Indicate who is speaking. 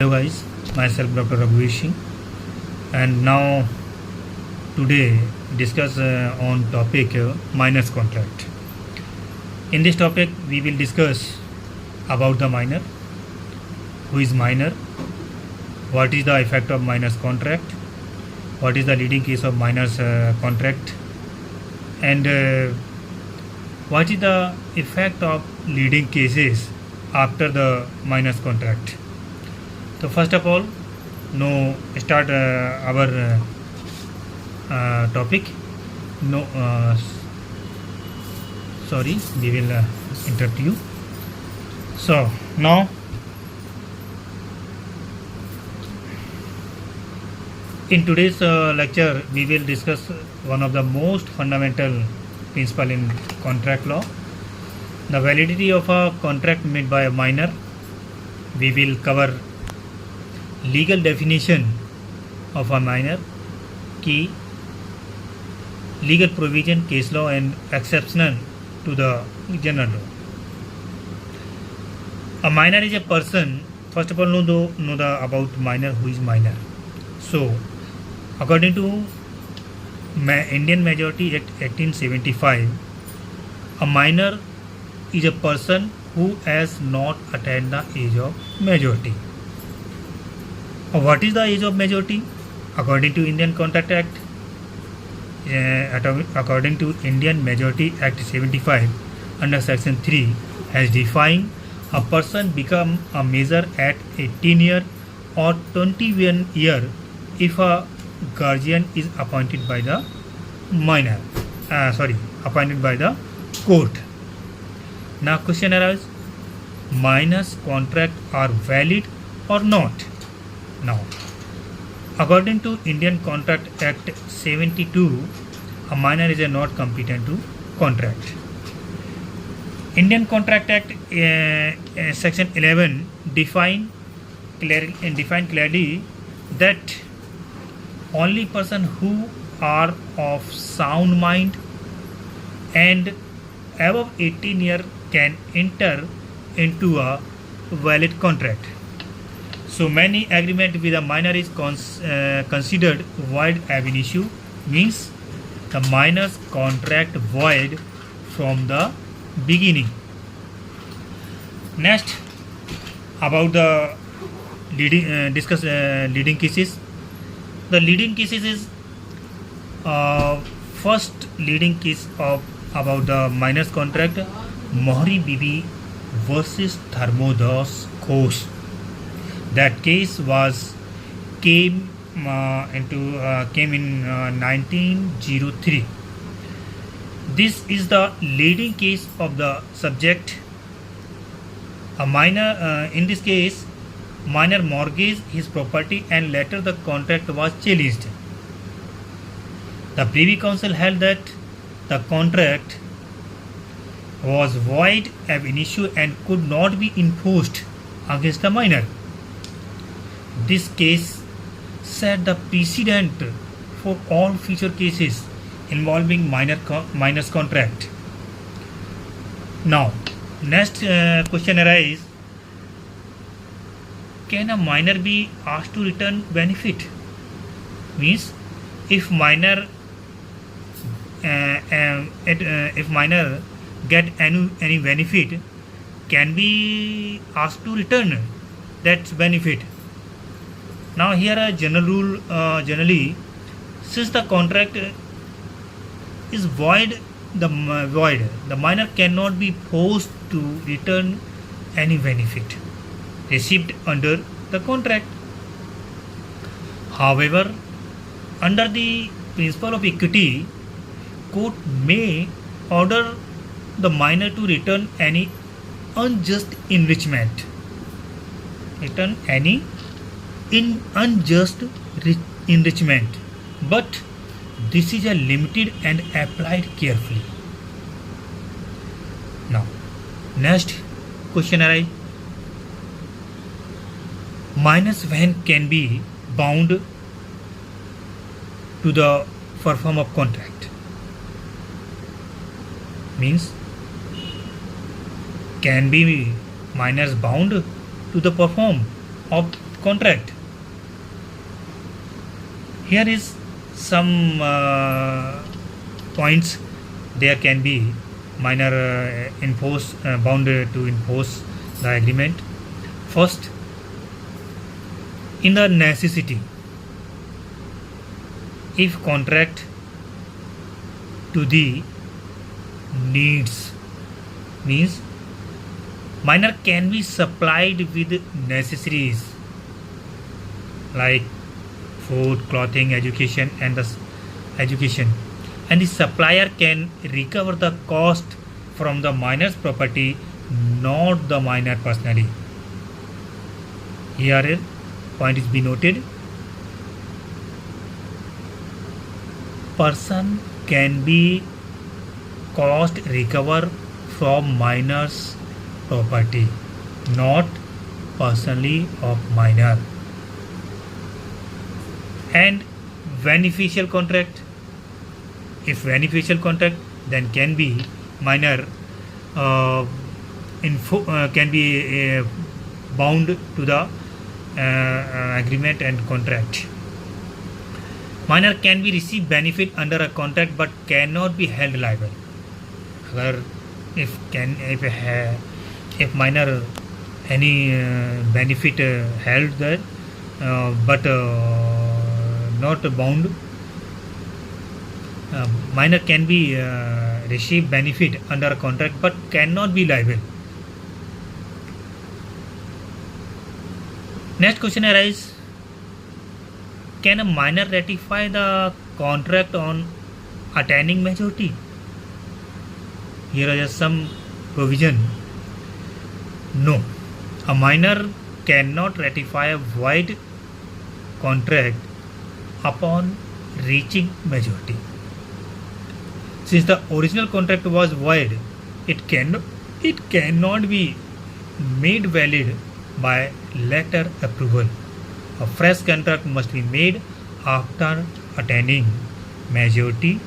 Speaker 1: Hello guys, myself Dr. Raghuveer Singh, and now today discuss on topic minors contract. In this topic we will discuss about the minor, who is minor, what is the effect of minors contract, what is the leading case of minors contract, and what is the effect of leading cases after the minors contract. So first of all, no start our topic. No, sorry, we will interrupt you. So now, in today's lecture, we will discuss one of the most fundamental principle in contract law, the validity of a contract made by a minor. We will cover legal definition of a minor, key legal provision, case law, and exceptional to the general law. A minor is a person. First of all, know the about minor. Who is minor? So, according to Indian Majority Act 1875, a minor is a person who has not attained the age of majority. What is the age of majority? According to Indian Contract Act, according to Indian Majority Act 75, under Section 3, has defined a person become a major at 18 year or 21 year if a guardian is appointed by the appointed by the court. Now question arises, minors contract are valid or not? Now, according to Indian Contract Act 72, a minor is not competent to contract. Indian Contract Act Section 11 define clearly that only person who are of sound mind and above 18 years can enter into a valid contract. So many agreement with a minor is considered void ab initio, means the minor's contract void from the beginning. Next, about the discuss leading cases. The leading cases is first leading case of about the minor's contract, Mohri Bibi versus Thermodas Ghosh. That case came in 1903. This is the leading case of the subject. A minor, in this case, minor mortgaged his property and later the contract was challenged. The Privy Council held that the contract was void ab initio and could not be enforced against the minor. This case set the precedent for all future cases involving minors contract. Now, next question arises: can a minor be asked to return benefit? Means, if minor get any benefit, can be asked to return that benefit. Now here a general rule, generally, since the contract is void, the minor cannot be forced to return any benefit received under the contract. However, under the principle of equity, court may order the minor to return any unjust enrichment. Return any unjust enrichment, but this is a limited and applied carefully. Now, next question arises: minors when can be bound to the perform of contract? Means, can be minors bound to the perform of contract. Here is some points. There can be minor bound to enforce the agreement. First, in the necessity, if contract to the needs means minor can be supplied with necessaries like food, clothing, education, and the supplier can recover the cost from the minor's property, not the minor personally. Here a point is be noted. Person can be cost recover from minor's property, not personally of minor. And beneficial contract, if beneficial contract, then can be minor can be bound to the agreement and contract. Minor can be receive benefit under a contract but cannot be held liable. अगर if minor any benefit held there but not bound, minor can be receive benefit under a contract but cannot be liable. Next question arises: can a minor ratify the contract on attaining majority? Here are just some provision. No, a minor cannot ratify a void contract upon reaching majority. Since the original contract was void, it cannot be made valid by later approval. A fresh contract must be made after attaining majority